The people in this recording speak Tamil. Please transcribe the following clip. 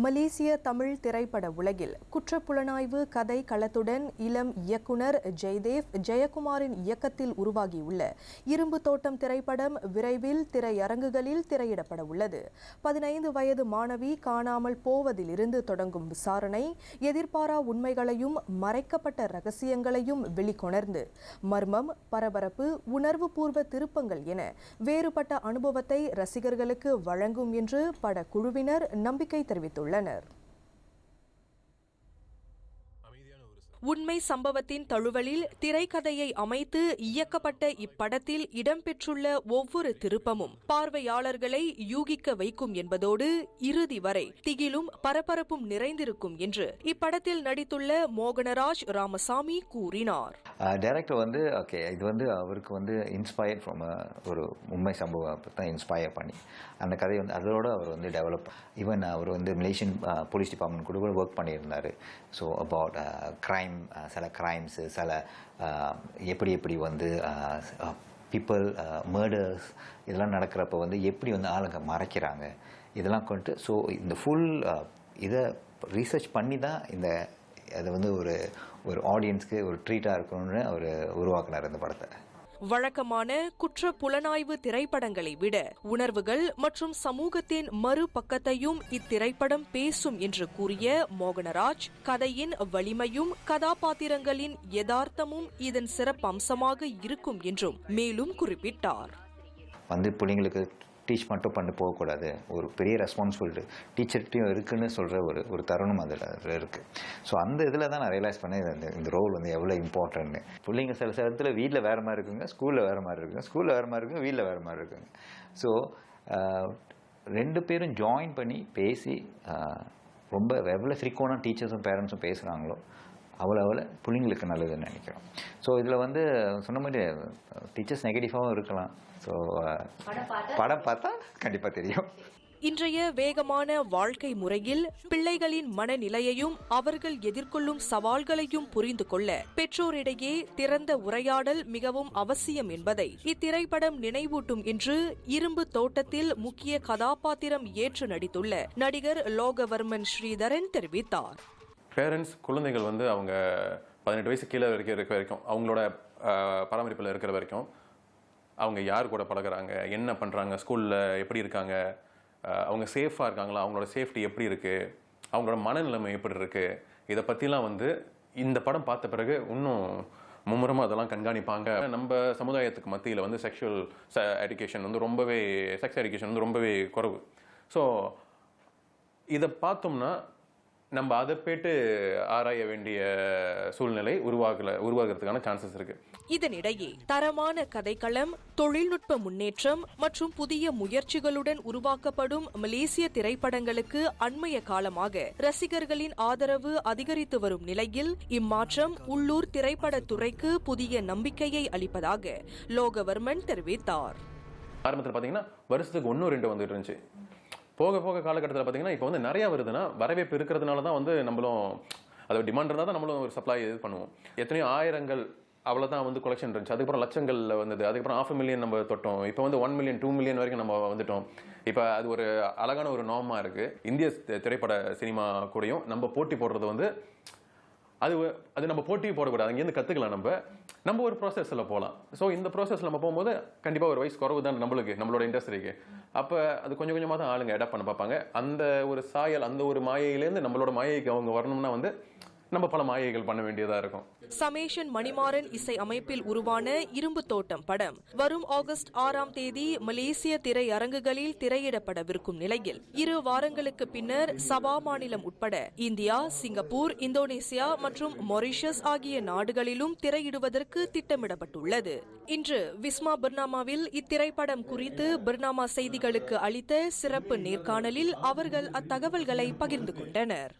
மலேசிய தமிழ் திரைப்பட உலகில் குற்றப்புலனாய்வு கதை களத்துடன் இளம் இயக்குனர் ஜெய்தேவ் ஜெயக்குமாரின் இயக்கத்தில் உருவாகியுள்ள இரும்பு தோட்டம் திரைப்படம் விரைவில் திரையரங்குகளில் திரையிடப்பட உள்ளது. 15 வயது மாணவி காணாமல் போவதிலிருந்து தொடங்கும் விசாரணை எதிர்பாரா உண்மைகளையும் மறைக்கப்பட்ட ரகசியங்களையும் வெளிக்கொணர்ந்து மர்மம், பரபரப்பு, உணர்வுபூர்வ திருப்பங்கள் என வேறுபட்ட அனுபவத்தை ரசிகர்களுக்கு வழங்கும் என்று படக்குழுவினர் நம்பிக்கை தெரிவித்துள்ளனர். உண்மை சம்பவத்தின் தழுவலில் திரைக்கதையை அமைத்து இயக்கப்பட்ட இப்படத்தில் இடம்பெற்றுள்ள ஒவ்வொரு திருப்பமும் பார்வையாளர்களை யூகிக்க வைக்கும் என்பதோடு இறுதி வரை திகிலும் பரபரப்பும் நிறைந்திருக்கும் என்று இப்படத்தில் நடித்துள்ள மோகனராஜ் ராமசாமி கூறினார். டைரக்டர் இது அவருக்கு இன்ஸ்பயர்ட் ஃப்ரம் ஒரு உண்மை சம்பவத்தை இன்ஸ்பயர் பண்ணி அந்த கதையை அதோட அவர் டெவலப் ஈவன் அவர் மலேசியன் போலீஸ் டிபார்ட்மெண்ட் கூட ஒர்க் பண்ணியிருந்தார். ஸோ அபவுட் கிரைம், சில கிரைம்ஸு, சில எப்படி பீப்புள் மர்டர்ஸ் இதெல்லாம் நடக்கிறப்ப எப்படி ஆளுங்க மறைக்கிறாங்க இதெல்லாம் கொண்டு ஸோ இந்த ஃபுல் இதை ரீசர்ச் பண்ணி தான் அதை ஒரு ஆடியன்ஸ்க்கு ஒரு ட்ரீட்டாக இருக்கணும்னு அவர் உருவாக்குனார் இந்த படத்தை. வழக்கமான குற்ற புலனாய்வு திரைப்படங்களை விட உணர்வுகள் மற்றும் சமூகத்தின் மறுபக்கத்தையும் இத்திரைப்படம் பேசும் என்று கூறிய மோகனராஜ், கதையின் வலிமையும் கதாபாத்திரங்களின் யதார்த்தமும் இதன் சிறப்பம்சமாக இருக்கும் என்றும் மேலும் குறிப்பிட்டார். பிள்ளைங்களுக்கு டீச் மட்டும் பண்ணி போகக்கூடாது, ஒரு பெரிய ரெஸ்பான்சிபிலிட்டி டீச்சர்கிட்டையும் இருக்குன்னு சொல்கிற ஒரு தருணம் அதில் இருக்குது. ஸோ அந்த இதில் தான் நான் ரியலைஸ் பண்ணேன் இந்த ரோல் எவ்வளோ இம்பார்ட்டன்ட்னு. பிள்ளைங்க சில இடத்துல வீட்டில் வேறு மாதிரி இருக்குங்க, ஸ்கூலில் வேறு மாதிரி இருக்குங்க, ஸ்கூலில் வேறு மாதிரி இருக்குங்க, வீட்டில் வேறு மாதிரி இருக்குங்க. ஸோ ரெண்டு பேரும் ஜாயின் பண்ணி பேசி ரொம்ப எவ்வளோ ஃப்ரீக்வெண்ட்டாக டீச்சர்ஸும் பேரண்ட்ஸும் பேசுகிறாங்களோ அவ்வளோ பிள்ளைங்களுக்கு நல்லதுன்னு நினைக்கிறோம். ஸோ இதில் சொன்ன மாதிரி டீச்சர்ஸ் நெகட்டிவாகவும் இருக்கலாம். ஸோ படம் பார்த்தா கண்டிப்பாக தெரியும். இன்றைய வேகமான வாழ்க்கை முறையில் பிள்ளைகளின் மனநிலையையும் அவர்கள் எதிர்கொள்ளும் சவால்களையும் புரிந்து கொள்ள பெற்றோரிடையே திறந்த உரையாடல் மிகவும் அவசியம் என்பதை இத்திரைப்படம் நினைவூட்டும் என்று இரும்பு தோட்டத்தில் முக்கிய கதாபாத்திரம் ஏற்று நடித்துள்ள நடிகர் லோகவர்மன் ஸ்ரீதரன் தெரிவித்தார். பேரண்ட்ஸ் குழந்தைகள் அவங்க 18 வயசு கீழே இருக்க வரைக்கும் அவங்களோட பராமரிப்பில் இருக்கிற வரைக்கும் அவங்க யார் கூட பழகுறாங்க, என்ன பண்ணுறாங்க, ஸ்கூலில் எப்படி இருக்காங்க, அவங்க சேஃபாக இருக்காங்களா, அவங்களோட சேஃப்டி எப்படி இருக்குது, அவங்களோட மனநிலைமை எப்படி இருக்குது, இதை பற்றிலாம் இந்த படம் பார்த்த பிறகு இன்னும் மும்முரமாக அதெல்லாம் கண்காணிப்பாங்க. நம்ம சமுதாயத்துக்கு மத்தியில் செக்ஷுவல் எஜுகேஷன் ரொம்பவே செக்ஸ் எஜுகேஷன் ரொம்பவே குறைவு. ஸோ இதை பார்த்தோம்னா நம்ம அதை போய்ட்டு ஆராய வேண்டிய சூழ்நிலை உருவாகிறதுக்கான சான்சஸ் இருக்கு. இதனிடையே தரமான கதைக்களம், தொழில்நுட்ப முன்னேற்றம் மற்றும் புதிய முயற்சிகளுடன் உருவாக்கப்படும் மலேசிய திரைப்படங்களுக்கு அண்மைய காலமாக ரசிகர்களின் ஆதரவு அதிகரித்து வரும் நிலையில் இம்மாற்றம் உள்ளூர் திரைப்படத்துறைக்கு புதிய நம்பிக்கையை அளிப்பதாக லோகவர்மன் தெரிவித்தார். ஆரம்பத்தில் பார்த்தீங்கன்னா வருஷத்துக்கு 1-2 வந்துட்டு இருந்துச்சு. போக போக காலகட்டத்தில் பார்த்தீங்கன்னா இப்போ நிறையா வருதுன்னா வரவேற்பு இருக்கிறதுனால தான் நம்மளும் அதோட டிமாண்ட் இருந்தால் தான் நம்மளும் ஒரு சப்ளை இது பண்ணுவோம். எத்தனையோ ஆயிரங்கள் அவ்வளோதான் கொலெக்ஷன் இருந்துச்சு. அதுக்கப்புறம் லட்சங்களில் வந்தது. அதுக்கப்புறம் 500,000 நம்ம தொட்டோம். இப்போ 1 மில்லியன் 2 மில்லியன் வரைக்கும் நம்ம வந்துட்டோம். இப்போ அது ஒரு அழகான ஒரு நார்மாக இருக்குது. இந்திய திரைப்பட சினிமா கூடயும் நம்ம போட்டி போடுறது அது நம்ம போட்டி போடக்கூடாது. அங்கேருந்து கற்றுக்கலாம். நம்ம ஒரு ப்ராசஸில் போகலாம். ஸோ இந்த ப்ராசஸில் நம்ம போகும்போது கண்டிப்பாக ஒரு வயசு குறவு தான் நம்மளோட இண்டஸ்ட்ரிக்கு. அப்போ அது கொஞ்சம் கொஞ்சமாக தான் ஆளுங்க அடாப்ட் பண்ண பார்ப்பாங்க. அந்த ஒரு சாயல், அந்த ஒரு மாயையிலேருந்து நம்மளோட மாயைக்கு அவங்க வரணும்னா நம்ம பல மாயைகள் பண்ண வேண்டியதா இருக்கும். சமேஷன் மணிமாறன் இசை அமைப்பில் உருவான இரும்பு தோட்டம் படம் வரும் ஆகஸ்ட் 6ஆம் தேதி மலேசிய திரையரங்குகளில் திரையிடப்படவிருக்கும் நிலையில் 2 வாரங்களுக்கு பின்னர் சபா மாநிலம் உட்பட இந்தியா, சிங்கப்பூர், இந்தோனேசியா மற்றும் மொரிஷியஸ் ஆகிய நாடுகளிலும் திரையிடுவதற்கு திட்டமிடப்பட்டுள்ளது. இன்று விஸ்மா பர்னாமாவில் இத்திரைப்படம் குறித்து பர்னாமா செய்திகளுக்கு அளித்த சிறப்பு நேர்காணலில் அவர்கள் அத்தகவல்களை பகிர்ந்து கொண்டனர்.